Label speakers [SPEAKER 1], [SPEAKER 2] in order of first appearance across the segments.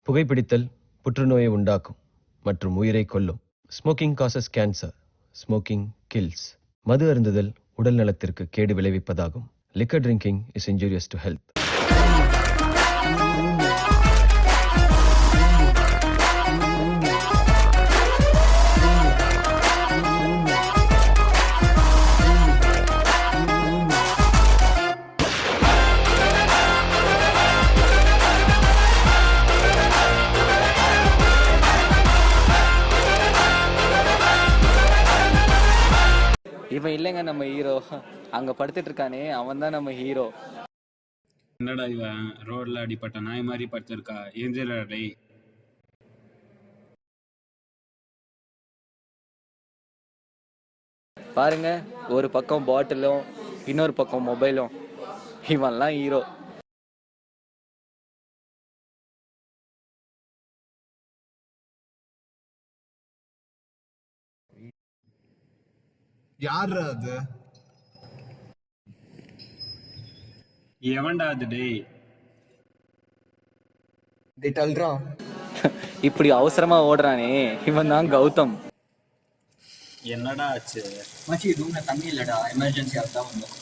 [SPEAKER 1] புகைப்பிடித்தல் புற்றுநோயை உண்டாக்கும் மற்றும் உயிரை கொல்லும். Smoking causes cancer. Smoking kills. மது அருந்துதல் உடல் நலத்திற்கு கேடு விளைவிப்பதாகும். Liquor drinking is injurious to health.
[SPEAKER 2] இவன் இல்லைங்க நம்ம ஹீரோ. அங்க படுத்துட்டு இருக்கானே அவன் தான் நம்ம ஹீரோ.
[SPEAKER 3] என்னடா இவன் ரோட்ல அடிப்பட்ட நாய் மாதிரி படுத்திருக்கா? ஏஞ்சலடா
[SPEAKER 2] பாருங்க, ஒரு பக்கம் பாட்டிலும் இன்னொரு பக்கம் மொபைலும். இவன்லாம் ஹீரோ.
[SPEAKER 4] யாரு அது?
[SPEAKER 3] எவன்டா அது? டேய்
[SPEAKER 2] இப்படி அவசரமா ஓடுறானே இவன் தான் கௌதம்.
[SPEAKER 3] என்னடா ஆச்சு?
[SPEAKER 5] மச்சி ரூம்ல தண்ணி இல்லடா, எமர்ஜென்சி அதான் வந்தோம்.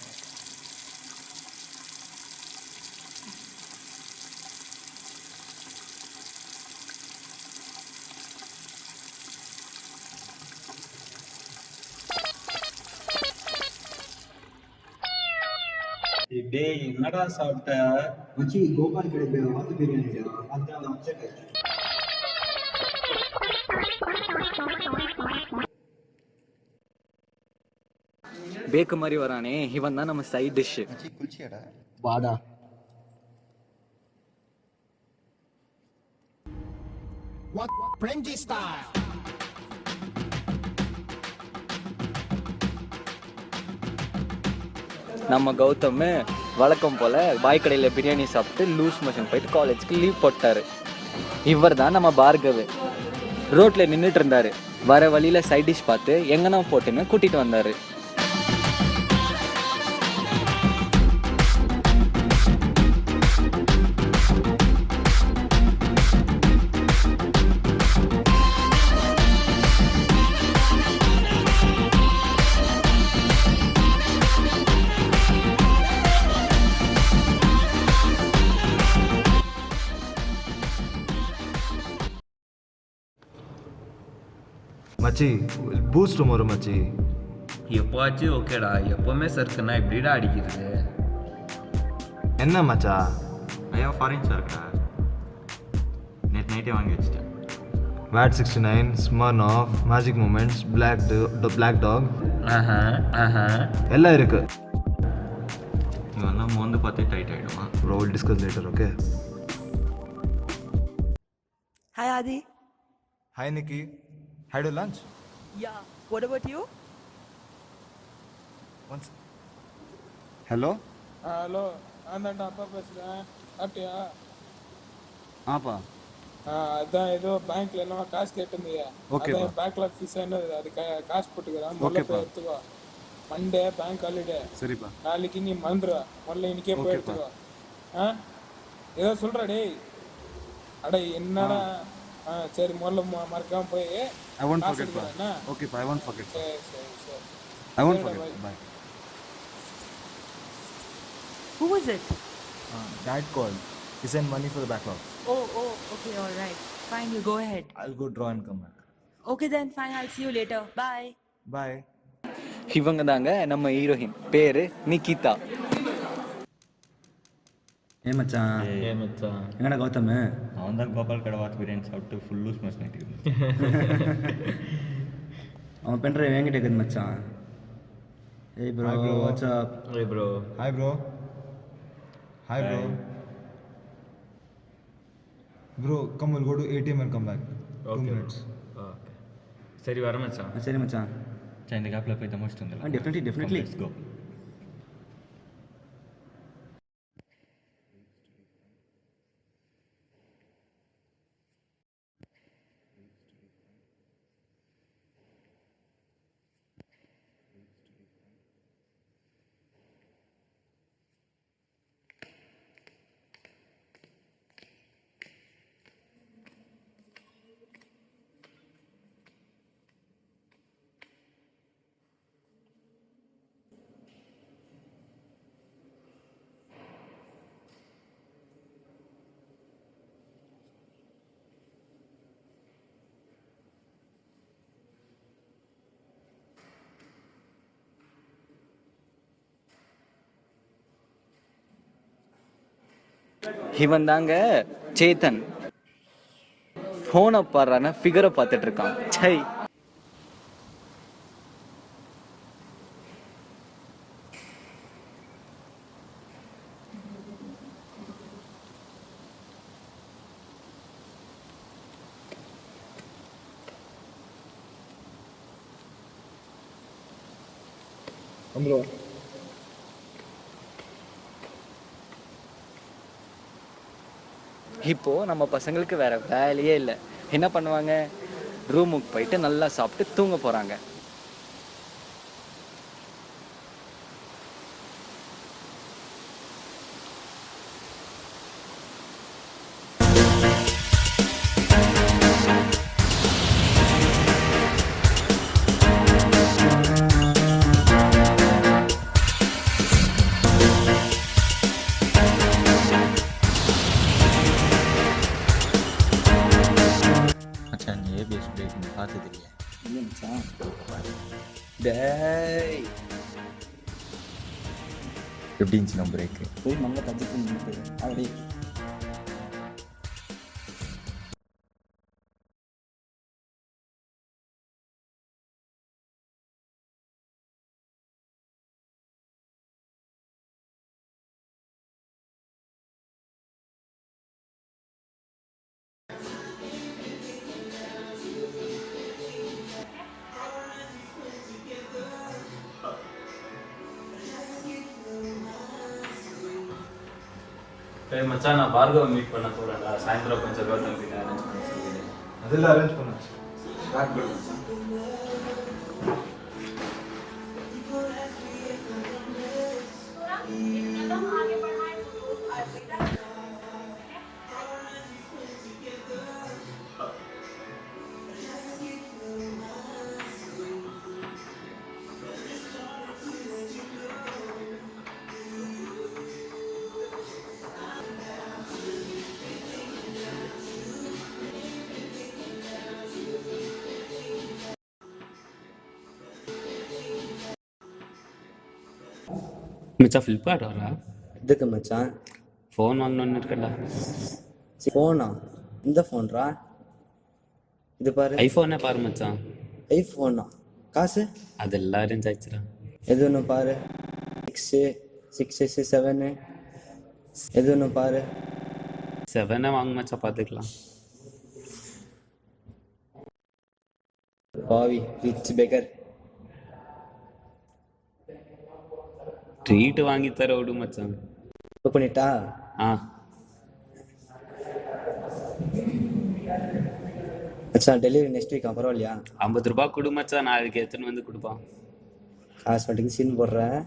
[SPEAKER 3] டேய் என்னடா சாப்பிட்ட?
[SPEAKER 5] மச்சி கோபால் கடை வாத்து பிரியாணிடா, அதான் அப்செட் ஆயிடுச்சு.
[SPEAKER 2] பேக்கு மாதிரி வரானே இவன் தான் நம்ம சைட் டிஷ்.
[SPEAKER 5] மச்சி குளிச்சியாடா? வாடா.
[SPEAKER 4] What Premji style?
[SPEAKER 2] நம்ம கௌதம் வழக்கம் போல பாய் கடையில் பிரியாணி சாப்பிட்டு லூஸ் மோஷன் போயிட்டு காலேஜுக்கு லீவ் போட்டாரு. இவர் தான் நம்ம பார்கவ். ரோட்ல நின்றுட்டு இருந்தாரு. வர வழியில சைட் டிஷ் பார்த்து எங்கன்னா போட்டுன்னு கூட்டிட்டு வந்தாரு.
[SPEAKER 6] மச்சி பூஸ்ட் டுமாரோ மச்சி.
[SPEAKER 7] எப்போவாச்சும் ஓகேடா, எப்போவுமே சர்க்குன்னா இப்படிடா அடிக்கிறது.
[SPEAKER 6] என்ன மச்சா?
[SPEAKER 7] ஐயா ஃபாரின் சர்க்கா நேற்று நைட்டே வாங்கி வச்சிட்டேன்.
[SPEAKER 6] VAT 69, Smirnoff, magic moments, black dog எல்லாம் இருக்கு.
[SPEAKER 7] இவன் தான் மோந்து பார்த்தே டைட் ஆகிடுவான்.
[SPEAKER 6] Bro, we'll discuss later, okay?
[SPEAKER 8] Hi Adi.
[SPEAKER 6] Hi Nikki. Had your lunch?
[SPEAKER 8] Yeah. What about you?
[SPEAKER 6] Once. Hello?
[SPEAKER 9] Hello, ஆந்தாண்டா அப்பா பேசுகிறேன். சாப்பிட்டியா?
[SPEAKER 6] ஆப்பா.
[SPEAKER 9] அதான் ஏதோ பேங்க்ல என்ன காசு கேட்டிருந்தீங்க. அதான் பேக்லாக் ஃபீஸ் என்ன அது காசு போட்டுக்கிறேன். முதல்ல போய் எடுத்துக்கோ. Monday bank holiday.
[SPEAKER 6] சரிப்பா.
[SPEAKER 9] நாளைக்கு நீ மறந்துடுவா. முதல்ல இன்னைக்கே போய் எடுத்துக்கோ. ஏதோ சொல்ற டேய். அட என்னடா? சரி முதல்ல மறக்காம போய்
[SPEAKER 6] I won't forget pa. Okay pa, I won't forget.
[SPEAKER 9] சரி.
[SPEAKER 6] I won't forget. Bye.
[SPEAKER 8] Who was it?
[SPEAKER 6] Dad called. He sent money for the backlog.
[SPEAKER 8] Oh, okay, all right. Fine, you go ahead.
[SPEAKER 6] I'll go draw and come back.
[SPEAKER 8] Okay then, fine, I'll see you later. Bye.
[SPEAKER 6] Bye.
[SPEAKER 2] இவங்க தாங்க நம்ம heroine. பேரு நிகிதா.
[SPEAKER 7] ஏ மச்சான்
[SPEAKER 5] எங்கடா கௌதம்?
[SPEAKER 7] அவன் தான் கோபால் கடை வாத்து பிரியாணி சாப்பிட்டு ஃபுல் லூஸ் மோஷன் ஆகிட்டு.
[SPEAKER 5] அவன் பெண்ற என்கிட்ட இருக்குது மச்சான். Hey bro, what's up?
[SPEAKER 7] Hey bro.
[SPEAKER 6] Hi bro. Hi bro. Bro, come we'll go to ATM and come back. 2 minutes.
[SPEAKER 7] Okay. சரி வர மச்சான்.
[SPEAKER 5] சரி மச்சான்.
[SPEAKER 7] இந்த கேப்பில் போய் தமாஷ் வந்துடலாம்.
[SPEAKER 5] Definitely.
[SPEAKER 7] Let's go.
[SPEAKER 2] இவன் தாங்க சேத்தன். ஃபோனை பாடுறான ஃபிகரை பார்த்துட்டு இருக்கான். சை.
[SPEAKER 6] ப்ரோ
[SPEAKER 2] இப்போ நம்ம பசங்களுக்கு வேற வேலையே இல்லை. என்ன பண்ணுவாங்க? ரூமுக்கு போயிட்டு நல்லா சாப்பிட்டு தூங்க போறாங்க.
[SPEAKER 7] மச்சான் நீ ஏபிஎஸ் பிரேக் நீ பார்த்தது இல்லையா?
[SPEAKER 2] டேய்,
[SPEAKER 7] எப்படி இருந்துச்சு நம்ம பிரேக்கு?
[SPEAKER 5] போய் மங்க தச்சுட்டு அப்படி
[SPEAKER 3] மச்சான் நான் பார்கவ மீட் பண்ண போகிறேன்டா. சாயந்தரம் கொஞ்சம் கௌதம் கிட்ட அரேஞ்ச் பண்ண சொல்லி.
[SPEAKER 6] அதெல்லாம் அரேஞ்ச் பண்ணாச்சு.
[SPEAKER 3] மச்சான் ஃப்ளிப்கார்ட் வரா?
[SPEAKER 5] எதுக்கு மச்சான்?
[SPEAKER 3] ஃபோன் வாங்கணும்னு இருக்கடா.
[SPEAKER 5] ஃபோனா? இந்த ஃபோன்ரா? இது பாரு.
[SPEAKER 3] ஐஃபோனே பாரு மச்சான்.
[SPEAKER 5] ஐஃபோனா? காசு?
[SPEAKER 3] அதெல்லாம் அரேஞ்ச் ஆயிடுச்சுடா.
[SPEAKER 5] எது ஒன்று பாரு. 6, 7 எது ஒன்று பாரு.
[SPEAKER 3] 7 வாங்க மச்சான், பார்த்துக்கலாம்.
[SPEAKER 5] பாவி ரிச் பெக்கர்.
[SPEAKER 3] ட்ரீட் வாங்கி தர விடு மச்சான்.
[SPEAKER 5] புக் பண்ணிட்டா?
[SPEAKER 3] ஆ
[SPEAKER 5] மச்சான் டெலிவரி நெக்ஸ்ட் வீக் பரவாயில்லையா?
[SPEAKER 3] 50 ரூபாய் கொடு மச்சான், நான் அதுக்கு எத்தனை வந்து கொடுப்பான்.
[SPEAKER 5] காசு மட்டும் சீன் போடுறேன்.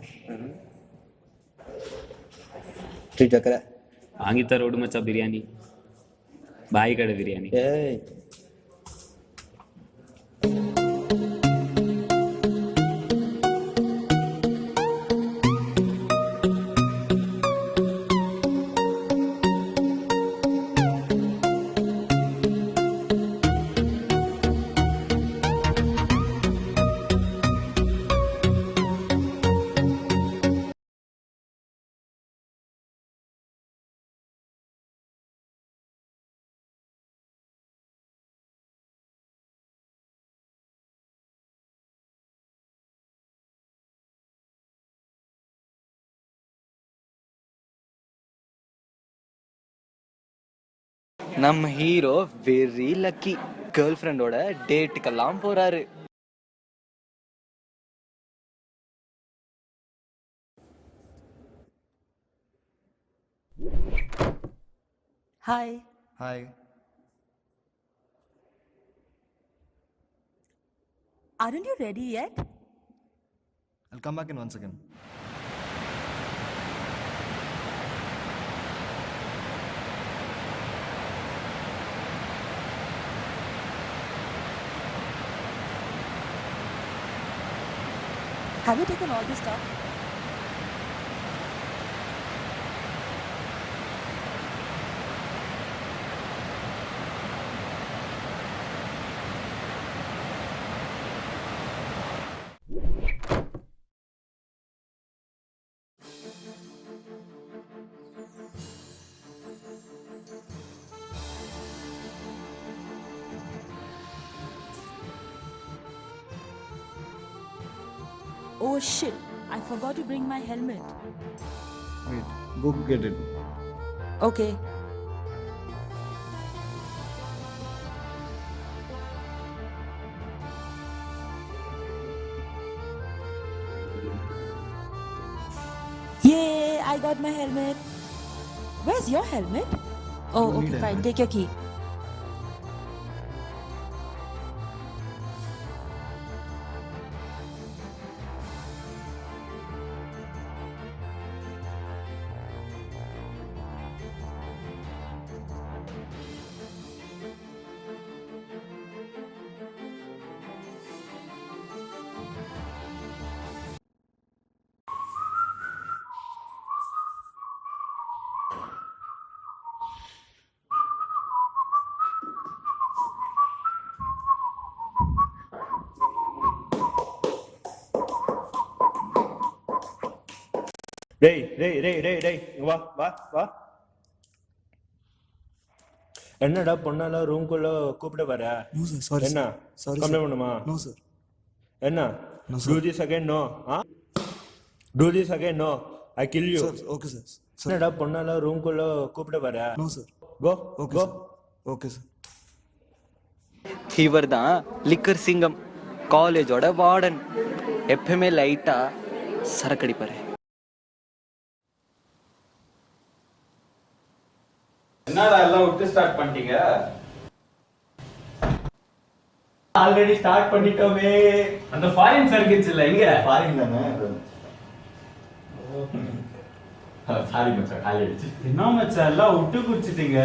[SPEAKER 5] ட்ரீட் வைக்கிற
[SPEAKER 3] வாங்கி தர விடு மச்சான். பிரியாணி, பாய் கடை பிரியாணி.
[SPEAKER 5] ஏய்
[SPEAKER 2] நம்ம ஹீரோ வெரி லக்கி. கேர்ள் ஃப்ரெண்டோட டேட்டுக்கெல்லாம் போறாரு.
[SPEAKER 8] Hi.
[SPEAKER 6] Hi.
[SPEAKER 8] Aren't you ready yet?
[SPEAKER 6] I'll come back in 1 second.
[SPEAKER 8] Have you taken all this stuff? Oh shit, I forgot to bring my helmet.
[SPEAKER 6] Wait, go get it.
[SPEAKER 8] Okay. Yay, I got my helmet. Where's your helmet? Oh,
[SPEAKER 6] Don't
[SPEAKER 8] okay,
[SPEAKER 6] need
[SPEAKER 8] fine.
[SPEAKER 6] helmet.
[SPEAKER 8] Take your key.
[SPEAKER 10] டேய் டேய் டேய் டேய் டேய் இங்க வா வா வா. என்னடா பொண்ணால ரூம்குள்ள கூப்பிட வர?
[SPEAKER 6] No sir, sorry.
[SPEAKER 10] என்ன
[SPEAKER 6] Sorry.
[SPEAKER 10] கம்ப்ளைண்ட் பண்ணுமா?
[SPEAKER 6] No sir.
[SPEAKER 10] என்ன
[SPEAKER 6] No, sir.
[SPEAKER 10] do this again no do this again no I kill you.
[SPEAKER 6] Sir, okay sir. Sir.
[SPEAKER 10] என்னடா பொண்ணால ரூம்குள்ள கூப்பிட வர?
[SPEAKER 6] No sir.
[SPEAKER 10] go
[SPEAKER 6] Okay
[SPEAKER 10] go.
[SPEAKER 6] sir. Okay sir.
[SPEAKER 2] இவர் தான் liquor சிங்கம், காலேஜோட வார்டன். எப்பவுமே லைட்டா சரக்கடிப்பாரு.
[SPEAKER 7] என்னடா எல்லாம் விட்டு ஸ்டார்ட் பண்ணிட்டீங்க? ஆல்ரெடி ஸ்டார்ட் பண்ணிட்டோமே. அந்த ஃபாரின் சர்க்கிட்ஸ் இல்ல எங்க? ஃபாரின் தானே. சாரி மச்சான், காலி அடிச்சு. என்ன மச்சான் எல்லாம் விட்டு குடிச்சிட்டீங்க?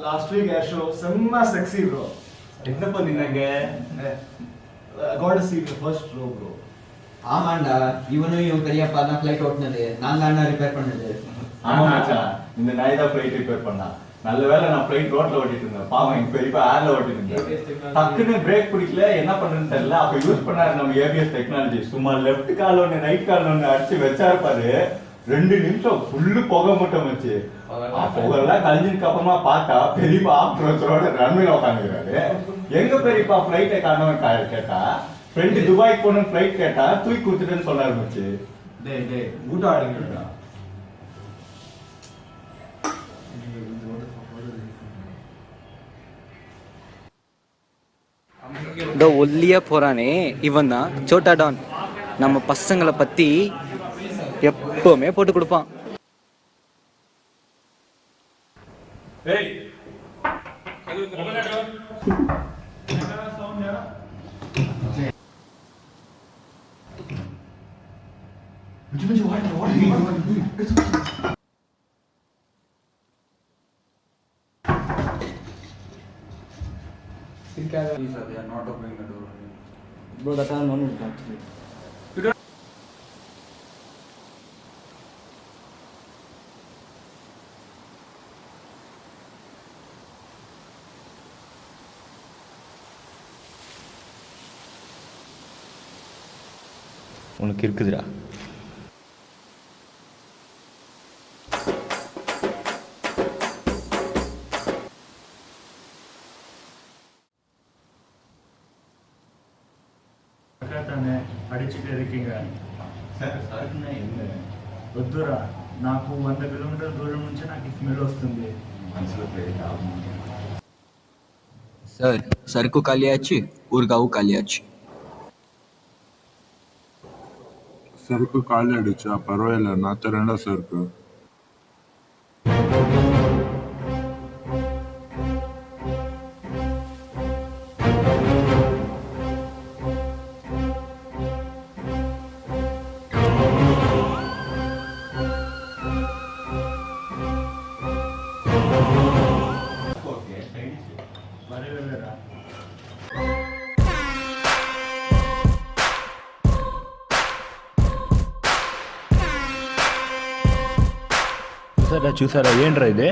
[SPEAKER 6] Last week air show, semma sexy bro.
[SPEAKER 7] என்ன பண்ணீங்க?
[SPEAKER 6] I got to see the first row bro.
[SPEAKER 5] ஆமாண்டா, இவனும் இவன் பெரியப்பா தான் ஃப்ளைட் ஓட்டுனது, நாங்க அண்ணா ரிப்பேர் பண்ணது.
[SPEAKER 7] ஆமா மச்சான், இந்த நாய் தான் ஃப்ளைட் ரிப்பேர் பண்ணா. நல்ல வேளை நான் ஃப்ளைட் ரோட்ல ஓட்டிட்டு இருந்தேன். பாவம் எங்க பெரியப்பா ஏர்ல ஓட்டிட்டு இருந்தேன். டக்குன்னு பிரேக் பிடிக்கல, என்ன பண்றதுன்னு தெரியல. அப்ப யூஸ் பண்ணாரு நம்ம ஏபிஎஸ் டெக்னாலஜி. சும்மா லெஃப்ட் கால் ஒண்ணு ரைட் கால் ஒண்ணு அடிச்சு வச்சாரு பாரு. 2 நிமிஷம் ஃபுல்லு புகை மட்டும் வச்சு. புகெல்லாம் கழிஞ்சதுக்கு அப்புறமா பார்த்தா பெரியப்பா ஆப்டரோட ரன்வேல உட்காந்துக்கிறாரு. எங்க பெரியப்பா ஃப்ளைட்டை காணவன் கேட்டா, ஃப்ரெண்டு துபாய்க்கு போன ஃப்ளைட் கேட்டா தூக்கி கொடுத்துட்டேன்னு சொன்னாரு மச்சு.
[SPEAKER 6] டேய் டேய் ஊட்ட ஆடுங்கடா.
[SPEAKER 2] இந்த ஒல்லியா போறானே இவன் தான் சோட்டா டான். நம்ம பசங்களை பத்தி எப்பவுமே போட்டு கொடுப்பான்.
[SPEAKER 5] Bro, that time no need to.
[SPEAKER 7] உனக்கு இருக்குதுடா.
[SPEAKER 10] தானே அடிச்சுட்டு இருக்கீங்க. వద్దురా, నాకు 100 కిలోమీటర్ల దూరం నుంచి నాకు స్మెల్ వస్తుంది.
[SPEAKER 2] సార్ సరుకు ఖాళీ ఆச்சு, ఊరుగావు ఖాళీ ఆச்சு.
[SPEAKER 11] ಸರಕು ಖಾಲಿ ಅಡಿಚಾ, ಪರವಾಗಿಲ್ಲ, ನಾ ತರಂಡ ಸರಕು.
[SPEAKER 10] చూసారా ఏంట్రా ఇది?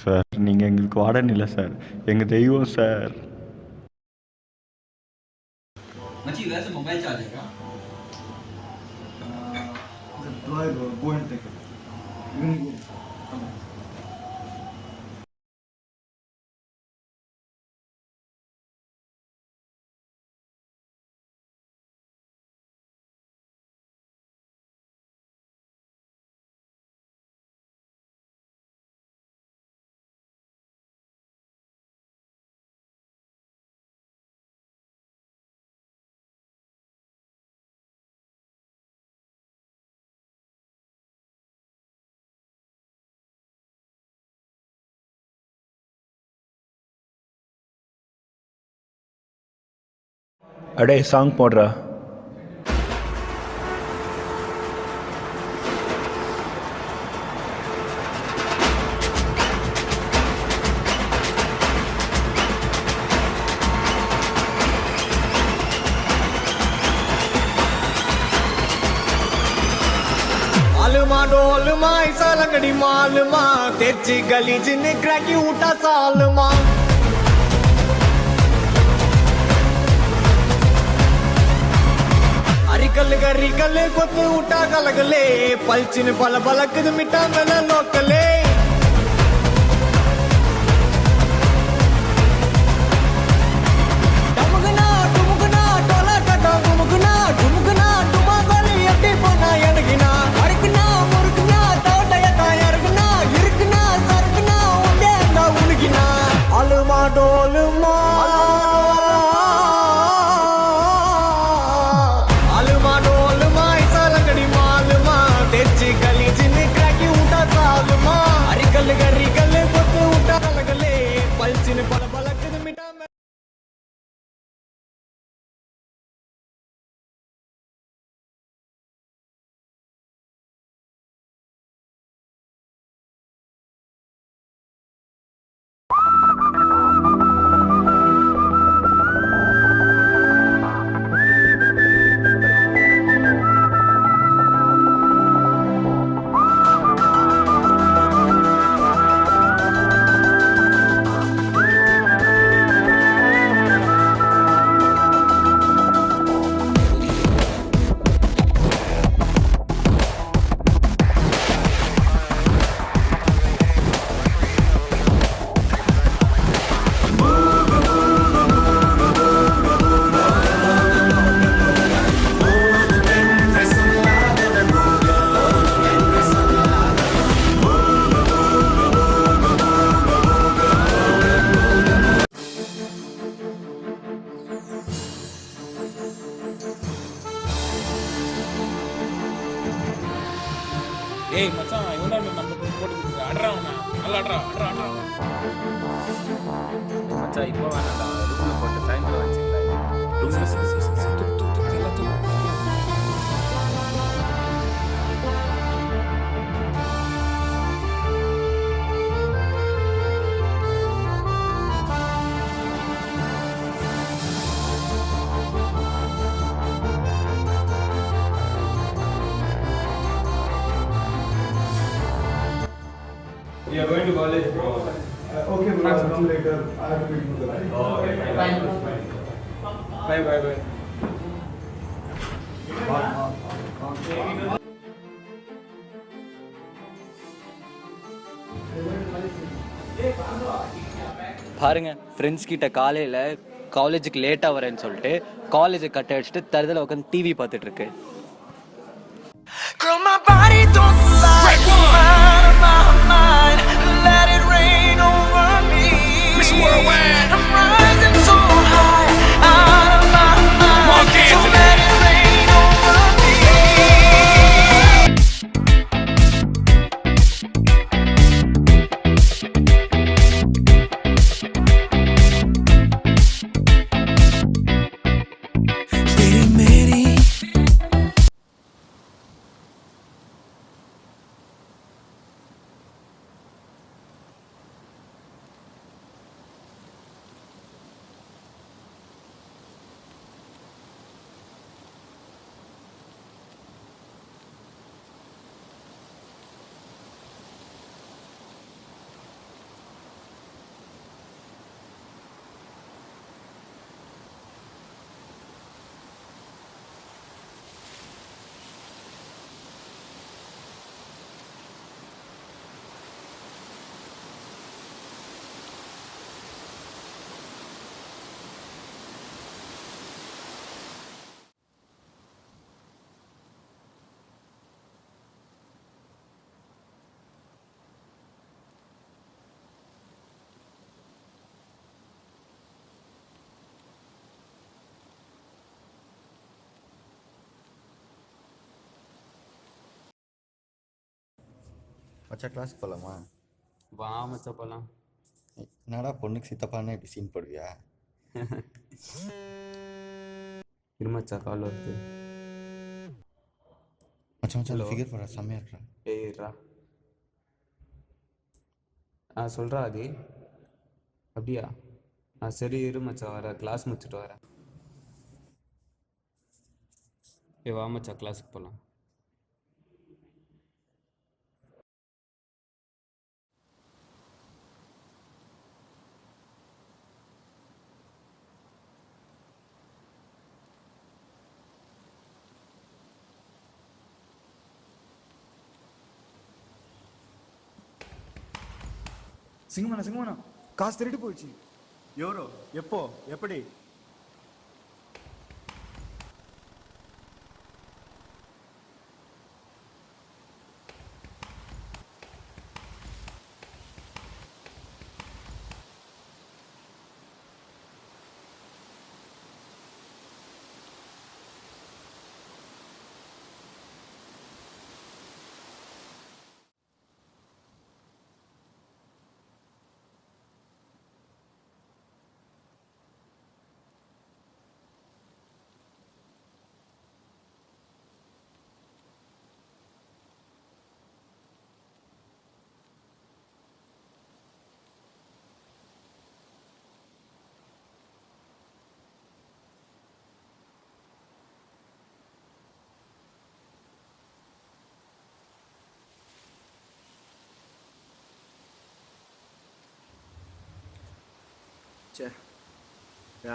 [SPEAKER 7] சார் நீங்கள் எங்களுக்கு வார்டன் இல்லை சார், எங்கள் தெய்வம் சார்.
[SPEAKER 5] மச்சி வேற மொபைல் சார்ஜ் இருக்கா?
[SPEAKER 6] Go and take it. You can go. Come on.
[SPEAKER 10] அடே சாங் போடுறா.
[SPEAKER 4] आलमा डोलमा ऐसा लकड़ी मालमा तेजी गली जिन्हें क्रैकी उठा सालमा अरिकल गरिकल कोत उठा गलगले पलचिन पल बलक मिटा मेला लोकले डमगना डुमगना टोला कटा घुमगना घुमगना टुमा गली अड्डी पोना यनगिना अड़कना मुर्गना तोटयता यरगना इरकना सरगना उंडेंगा उनगिना अलमा डोलमा अलमा डोलमा ऐसा लकड़ी मालमा तेजी गली जिन्हें क्रैकी उठा सालमा अरिकल गरिकल कोत उठा गलगले पलचिन पल बलक मिटा
[SPEAKER 9] ஏய் மச்சான் இவன் தான் நம்ம போட்டுக்கிட்டு அட்றாவனா நல்லா அட்றா அட்றா அட்றா
[SPEAKER 2] மச்சான் இப்போ வேணாம்டா, ரூம்ல போட்டு சாயந்தரம் வச்சுக்கலாம்.
[SPEAKER 6] We are going to college, bro. Okay, bro. I'll come later. I have to meet with the Okay, bye. Bye.
[SPEAKER 2] பாருங்க, ஃப்ரெண்ட்ஸ் கிட்ட காலையில் காலேஜுக்கு லேட்டாக வரேன்னு சொல்லிட்டு காலேஜை கட்ட அடிச்சுட்டு தருதல உட்காந்து டிவி பார்த்துட்டு இருக்கு.
[SPEAKER 4] Girl, my body don't lie. Out of my mind, let it rain over me. Miss Worldwide, I'm rising so high. Out of my mind, so let it rain over me. तेरी मेरी
[SPEAKER 5] மச்சான் கிளாஸ்க்கு போகலாமா?
[SPEAKER 3] வா மச்சான் போகலாம்.
[SPEAKER 5] என்னடா பொண்ணுக்கு சித்தப்பானே இப்படி சீன் போடுவியா?
[SPEAKER 3] இரு மச்சான் கால் வருது.
[SPEAKER 5] மச்சான் மச்சான் ஃபிகர் போடுற செம்மையாக இருக்கிறான்.
[SPEAKER 3] ஏய்ரா சொல்கிறா அது அப்படியா? சரி இரு மச்சான் வரேன், கிளாஸ் முடிச்சுட்டு வரேன். வா மச்சான் கிளாஸுக்கு போகலாம்.
[SPEAKER 6] సింగమన కాస్త తిరిగిపోయి
[SPEAKER 5] ఎవరు ఎప్పో ఎప్పటి?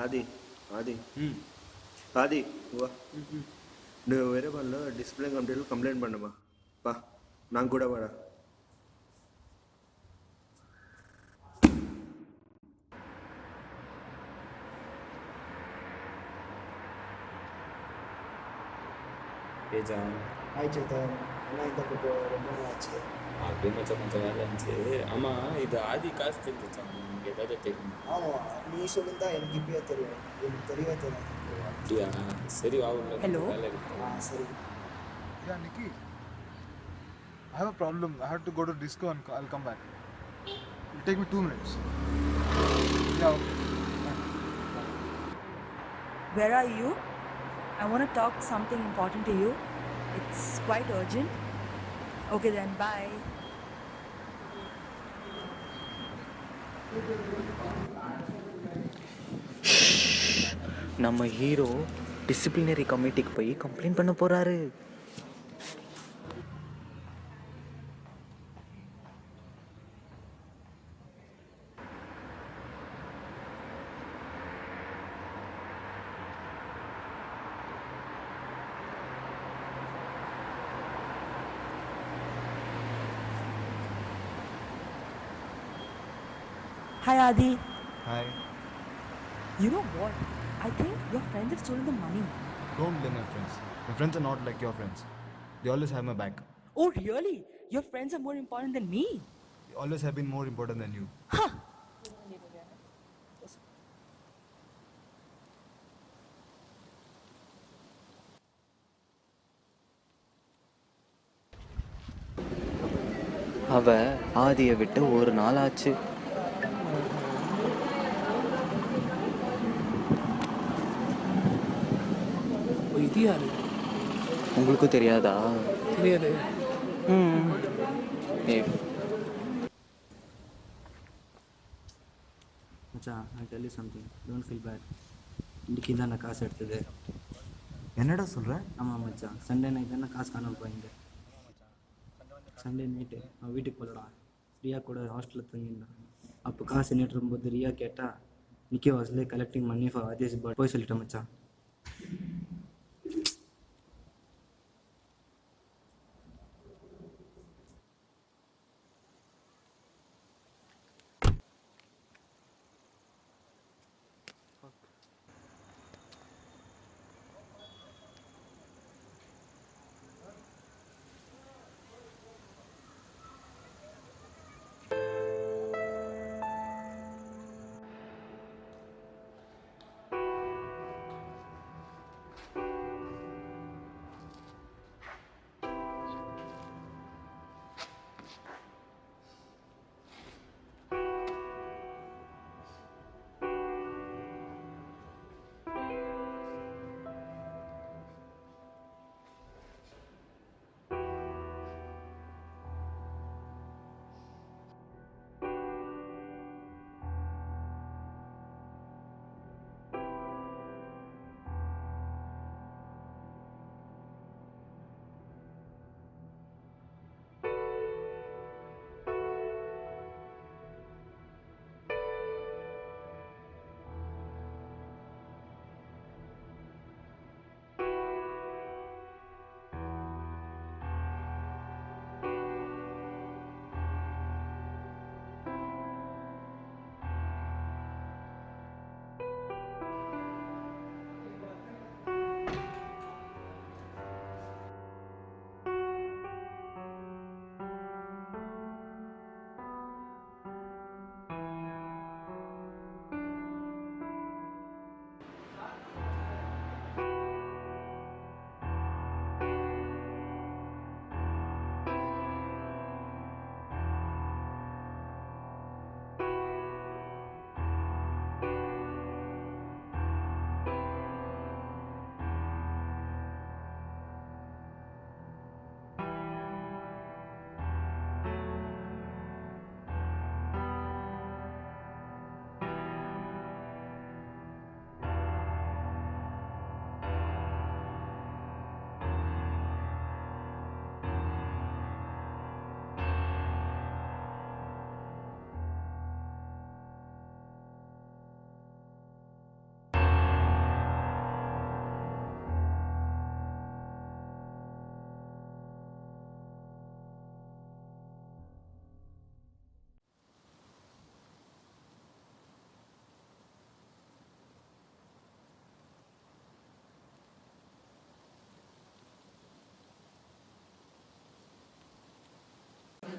[SPEAKER 12] ఆది ఆది ఆది வா நீ வேற பண்ணல டிஸ்பிளே கம்ப்ளைண்ட் பண்ணுமா வா நான் கூட வாடா
[SPEAKER 3] ஜான்
[SPEAKER 6] ஹாய் சேத்தன் என்ன இந்த பக்கம் ரொம்ப நாள் ஆச்சு
[SPEAKER 3] அப்படியே மச்சான் கொஞ்சம் வேலை இருந்துச்சு. ஆமாம் இது ஆதி காசு தெரிஞ்சிச்சான் உங்களுக்கு ஏதாவது தெரியும்?
[SPEAKER 6] ஆமாம் நீ சொல்லியிருந்தா எனக்கு இப்பயே தெரியும், எனக்கு தெரியவே தெரியும்.
[SPEAKER 3] அப்படியா? சரி வா உள்ள
[SPEAKER 8] Hello?
[SPEAKER 3] வேலை இருக்கு.
[SPEAKER 6] சரி.
[SPEAKER 13] Yeah, Nikki. I have a problem. I have to go to disco and I'll come back. It'll take me 2 minutes. Yeah, okay.
[SPEAKER 8] Where are you? I want to talk something important to you. It's quite urgent. Okay then, bye.
[SPEAKER 2] நம்ம hero disciplinary கமிட்டிக்கு போய் complaint பண்ண போறாரு.
[SPEAKER 8] Hi Adi.
[SPEAKER 13] Hi.
[SPEAKER 8] You know what? I think your friends have stolen the money.
[SPEAKER 13] Don't blame my friends. My friends are not like your friends. They always have my back.
[SPEAKER 8] Oh really? Your friends are more important than me?
[SPEAKER 13] They always have been more important than you.
[SPEAKER 8] Huh.
[SPEAKER 2] அவ ஆதியை விட்டு ஒரு நாள் ஆச்சு.
[SPEAKER 9] இது யாரு?
[SPEAKER 2] உங்களுக்கும் தெரியாதா?
[SPEAKER 9] தெரியாது.
[SPEAKER 5] மச்சான் I tell you something, don't feel bad. இன்றைக்கி தான் நான் காசு எடுத்தது.
[SPEAKER 6] என்னடா சொல்கிற?
[SPEAKER 5] ஆமாம் மச்சான், சண்டே நைட் தான் காசு காணாமல் போயிங்க. சண்டே நைட்டு அவன் வீட்டுக்கு போகலடா, ரியா கூட ஹாஸ்டலில் தங்கியிருந்தான். அப்போ காசு நீட்டும்போது ரியா கேட்டால் Nikki was like collecting money for ஆதிஸ் பர்த் போய் சொல்லிட்டேன் மச்சான்.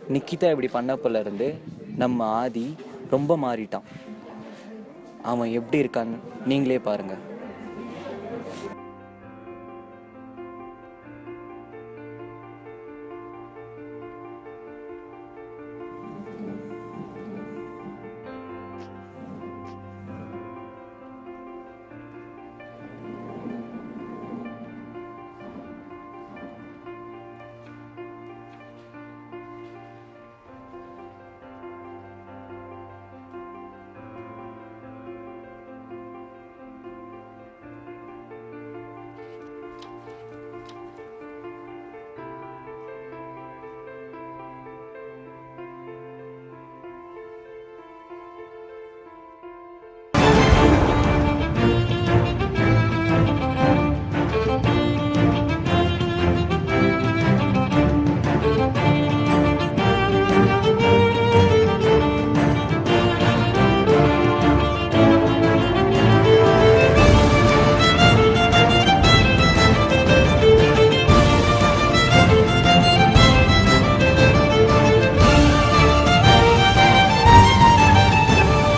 [SPEAKER 2] நிக்கிதா இப்படி பண்ணப்போல இருந்து நம்ம ஆதி ரொம்ப மாறிட்டான். அவன் எப்படி இருக்கான்னு நீங்களே பாருங்கள்.